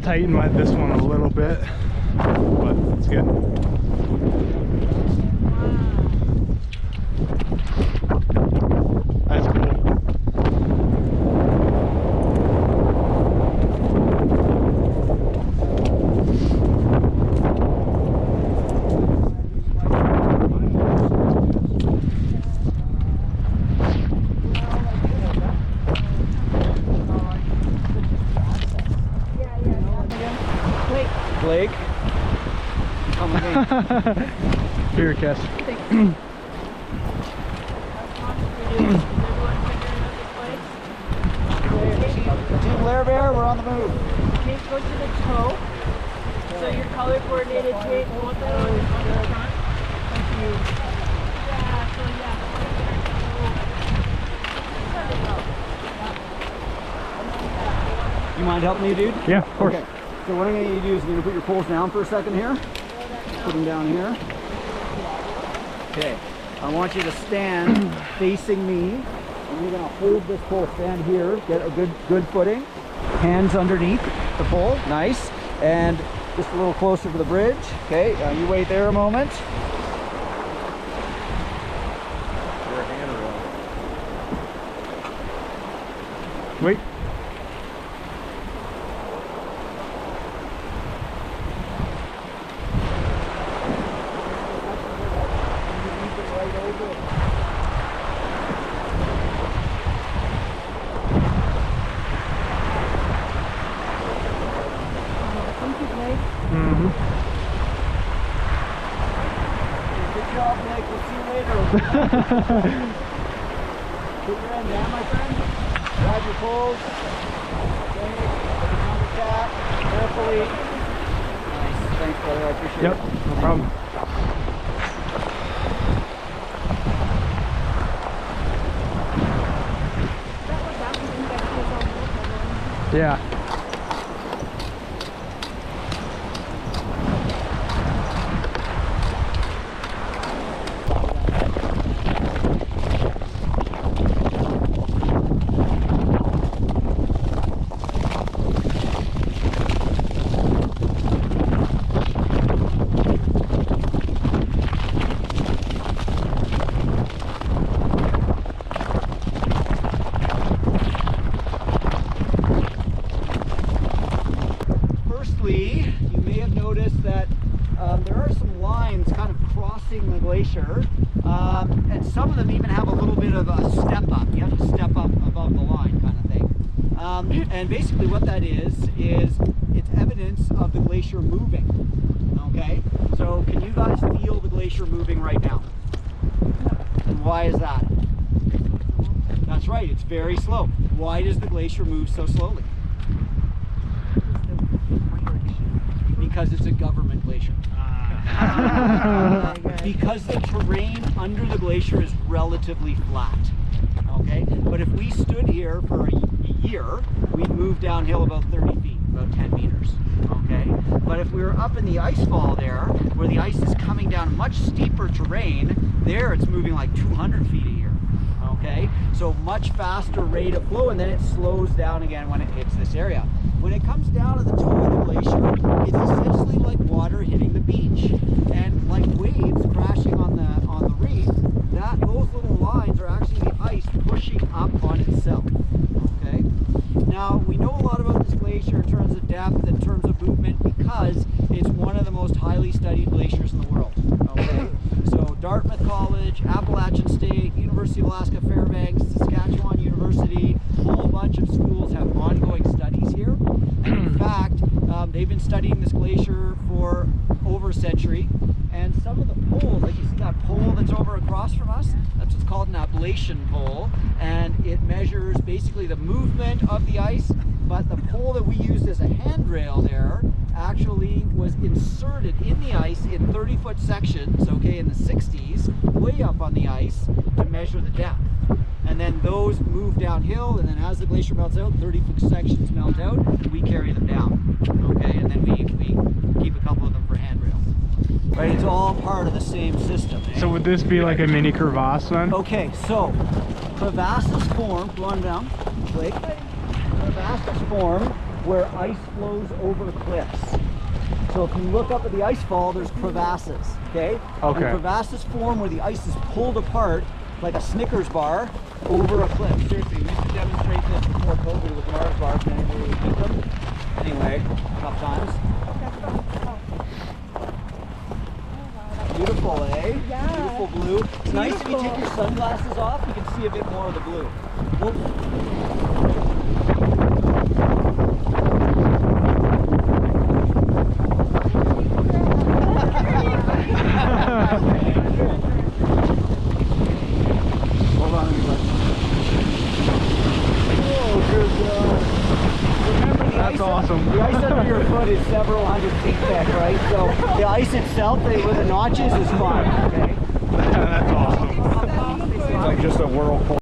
tight and mud this one a little bit, but it's good. That's cool. Blake. Come again. Here, Cass. Team Blair Bear, we're on the move. Okay, go to the toe. So your color coordinated shape, you want that on the front? Thank you. Yeah, so yeah. You mind helping me, dude? Yeah, of course. Okay. So what I'm going to need you to do is you're going to put your poles down for a second here. Put them down here. Okay. I want you to stand facing me, and you're going to hold this pole. Stand here, get a good footing. Hands underneath the pole, nice. And just a little closer to the bridge. Okay, you wait there a moment. Wait. Good job, Nick. We'll see you later. Put your end down, my friend. Grab your poles. Okay. Around the cap. Carefully. Nice. Thanks, brother. I appreciate Yep, it. no problem. Yeah. You may have noticed that there are some lines kind of crossing the glacier, and some of them even have a little bit of a step up. You have to step up above the line kind of thing. And basically what that is it's evidence of the glacier moving. Okay, so can you guys feel the glacier moving right now? And why is that? That's right, it's very slow. Why does the glacier move so slowly? Because it's a government glacier. Because the terrain under the glacier is relatively flat. Okay, but if we stood here for a year, we'd move downhill about 30 feet, about 10 meters. Okay, but if we were up in the ice fall there, where the ice is coming down much steeper terrain, there it's moving like 200 feet a year. Okay, so much faster rate of flow, and then it slows down again when it hits this area. When it comes down to the toe of the glacier, it's essentially like water hitting the beach, and like waves crashing on the reef. Those little lines are actually the ice pushing up on itself. Okay. Now we know a lot about this glacier in terms of depth, in terms of movement, because it's one of the most highly studied glaciers in the world. Okay. So Dartmouth College, Appalachian State, University of Alaska Fairbanks, Saskatchewan University, a whole bunch of schools have ongoing studies here. And in fact, they've been studying this glacier for over a century. And some of the poles, like you see that pole that's over across from us, that's what's called an ablation pole. And it measures basically the movement of the ice. But the pole that we used as a handrail there actually was inserted in the ice in 30-foot sections, okay, in the 60s, way up on the ice to measure the depth. And then those move downhill, and then as the glacier melts out, 30-foot sections melt out, and we carry them down, okay, and then we keep a couple of them for handrails. Right, it's all part of the same system. So would this be like a mini crevasse then? Okay, so crevasses form, go on down, Blake. Crevasses form where ice flows over cliffs. So if you look up at the ice fall, there's crevasses, okay? Okay. And crevasses form where the ice is pulled apart like a Snickers bar over a cliff. Seriously, we used to demonstrate this before COVID with Mars bars and anybody would keep them. Anyway, tough times. Beautiful, eh? Yeah. Beautiful blue. It's nice if you take your sunglasses off, you can see a bit more of the blue. Whoops. Hold on, everybody. Oh, good God. Remember, That's awesome. The ice under your foot is several hundred feet thick, right? So the ice itself, with the notches, is fine, okay? That's awesome. It's like just a whirlpool.